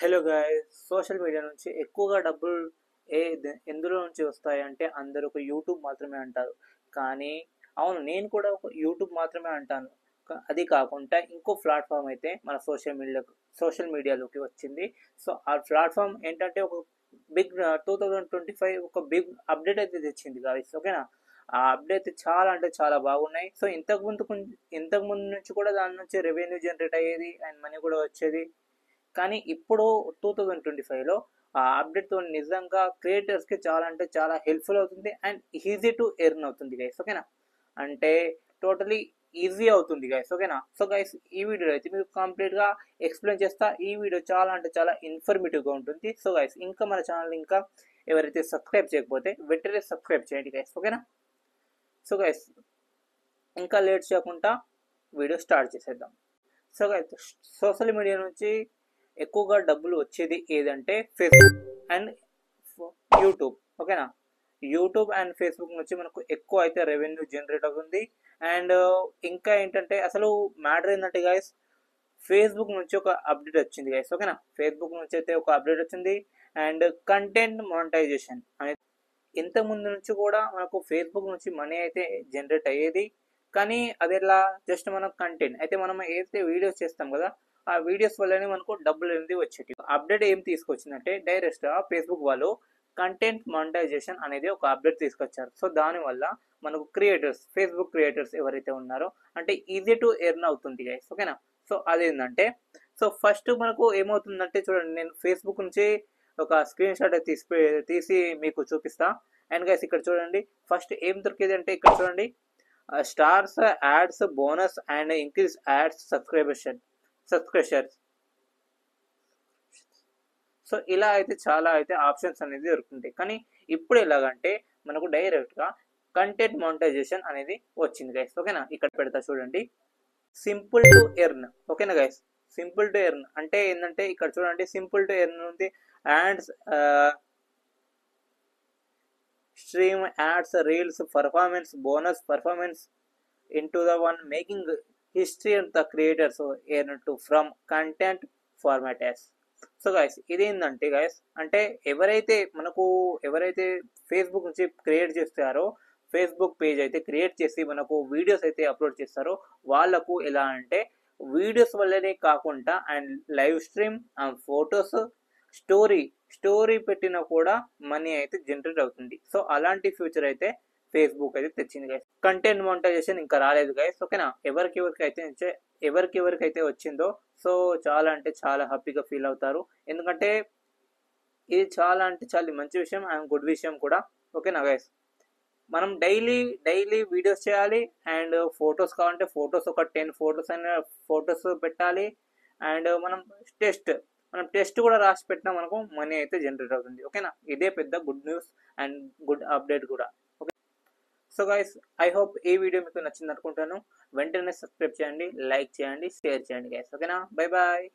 Hello guys, social media నుంచి ఎక్కువగా డబ్బులు ఎందులో నుంచి వస్తాయంటే అందరూ ఒక యూట్యూబ్ మాత్రమే అంటారు. కానీ అవును, నేను కూడా ఒక యూట్యూబ్ మాత్రమే అంటాను. అది కాకుండా ఇంకో ప్లాట్ఫామ్ అయితే మన సోషల్ మీడియాలోకి వచ్చింది. సో ఆ ప్లాట్ఫామ్ ఏంటంటే ఒక బిగ్ 2025 ఒక బిగ్ అప్డేట్ అయితే తెచ్చింది గాయ్స్. ఓకేనా? ఆ అప్డేట్ చాలా అంటే చాలా బాగున్నాయి. సో ఇంతకు ముందు నుంచి కూడా దాని నుంచి రెవెన్యూ జనరేట్ అయ్యేది అండ్ మనీ కూడా వచ్చేది. కానీ ఇప్పుడు 2025లో ఆ అప్డేట్తో నిజంగా క్రియేటర్స్కి చాలా అంటే చాలా హెల్ప్ఫుల్ అవుతుంది అండ్ ఈజీ టు ఎర్న్ అవుతుంది గైస్. ఓకేనా? అంటే టోటలీ ఈజీ అవుతుంది గైస్. ఓకేనా? సో గైస్, ఈ వీడియో అయితే మీకు కంప్లీట్గా ఎక్స్ప్లెయిన్ చేస్తా. ఈ వీడియో చాలా అంటే చాలా ఇన్ఫర్మేటివ్గా ఉంటుంది. సో గైస్, ఇంకా మన ఛానల్ ఇంకా ఎవరైతే సబ్స్క్రైబ్ చేయకపోతే వెంటనే సబ్స్క్రైబ్ చేయండి గైస్. ఓకేనా? సో గైస్, ఇంకా లేట్ చేయకుండా వీడియో స్టార్ట్ చేసేద్దాం. సో గైస్, సోషల్ మీడియా నుంచి ఎక్కువగా డబ్బులు వచ్చేది ఏదంటే ఫేస్బుక్ అండ్ యూట్యూబ్. ఓకేనా? యూట్యూబ్ అండ్ ఫేస్బుక్ నుంచి మనకు ఎక్కువ అయితే రెవెన్యూ జనరేట్ అవుతుంది. అండ్ ఇంకా ఏంటంటే అసలు మ్యాటర్ ఏంటంటే గైస్, ఫేస్బుక్ నుంచి ఒక అప్డేట్ వచ్చింది గైస్. ఓకేనా? ఫేస్బుక్ నుంచి అయితే ఒక అప్డేట్ వచ్చింది. అండ్ కంటెంట్ మానిటైజేషన్ అనేది ఇంతకుముందు నుంచి కూడా మనకు ఫేస్బుక్ నుంచి మనీ అయితే జనరేట్ అయ్యేది. కానీ అది ఎలా, జస్ట్ మనం కంటెంట్ అయితే మనం ఏదైతే వీడియోస్ చేస్తాం కదా, ఆ వీడియోస్ వల్లనే మనకు డబ్బులు అనేది వచ్చేటి. అప్డేట్ ఏం తీసుకొచ్చిందంటే డైరెక్ట్గా ఫేస్బుక్ వాళ్ళు కంటెంట్ మానిటైజేషన్ అనేది ఒక అప్డేట్ తీసుకొచ్చారు. సో దానివల్ల మనకు క్రియేటర్స్, ఫేస్బుక్ క్రియేటర్స్ ఎవరైతే ఉన్నారో అంటే ఈజీ టు ఎర్న్ అవుతుంది గైస్. ఓకేనా? సో అదేంటంటే, సో ఫస్ట్ మనకు ఏమవుతుందంటే చూడండి, నేను ఫేస్బుక్ నుంచి ఒక స్క్రీన్ షాట్ తీసి మీకు చూపిస్తా. అండ్ గైస్, ఇక్కడ చూడండి, ఫస్ట్ ఏం దొరికేది అంటే ఇక్కడ చూడండి, stars, ads, bonus and increase ads subscriptions. So ఇలా అయితే చాలా అయితే ఆప్షన్స్ అనేది దొరుకుతుంటాయి. కానీ ఇప్పుడు ఎలాగంటే మనకు డైరెక్ట్గా కంటెంట్ మానిటైజేషన్ అనేది వచ్చింది గైస్. ఓకేనా? ఇక్కడ పెడతా చూడండి, సింపుల్ టు ఎర్న్. ఓకేనా గైస్? సింపుల్ టు ఎర్న్ అంటే ఏంటంటే ఇక్కడ చూడండి, సింపుల్ టు ఎర్న్ ఉంది. Ads, stream ads, reels, performance, bonus, performance into the one making history of the creators earn to from content formatters. So guys, ఇదేంటంటే guys, అంటే ఎవరైతే Facebook నుంచి create చేస్తారో, ఫేస్బుక్ పేజ్ అయితే క్రియేట్ చేసి మనకు videos అయితే అప్లోడ్ చేస్తారో వాళ్ళకు ఎలా అంటే వీడియోస్ వల్లనే కాకుండా and live stream, photos, story పెట్టినా కూడా మనీ అయితే జనరేట్ అవుతుంది. సో అలాంటి ఫ్యూచర్ అయితే ఫేస్బుక్ అయితే తెచ్చింది గైస్. కంటెంట్ మానిటైజేషన్ ఇంకా రాలేదు గైస్. ఓకేనా? ఎవరికెవరికైతే వచ్చిందో సో చాలా అంటే చాలా హ్యాపీగా ఫీల్ అవుతారు. ఎందుకంటే ఇది చాలా అంటే చాలా మంచి విషయం అండ్ గుడ్ విషయం కూడా. ఓకేనా గైస్? మనం డైలీ వీడియోస్ చేయాలి అండ్ ఫొటోస్ కావాలంటే ఫొటోస్ ఒక 10 ఫొటోస్ అయినా ఫొటోస్ పెట్టాలి. అండ్ మనం టెస్ట్ కూడా రాసి పెట్టినా మనకు మనీ అయితే జనరేట్ అవుతుంది. ఓకేనా? ఇదే పెద్ద good news and good update కూడా. Okay, so guys, I hope ఈ వీడియో మీకు నచ్చింది అనుకుంటాను. వెంటనే సబ్స్క్రైబ్ చేయండి, లైక్ చేయండి, షేర్ చేయండి గైస్. ఓకేనా? Bye bye.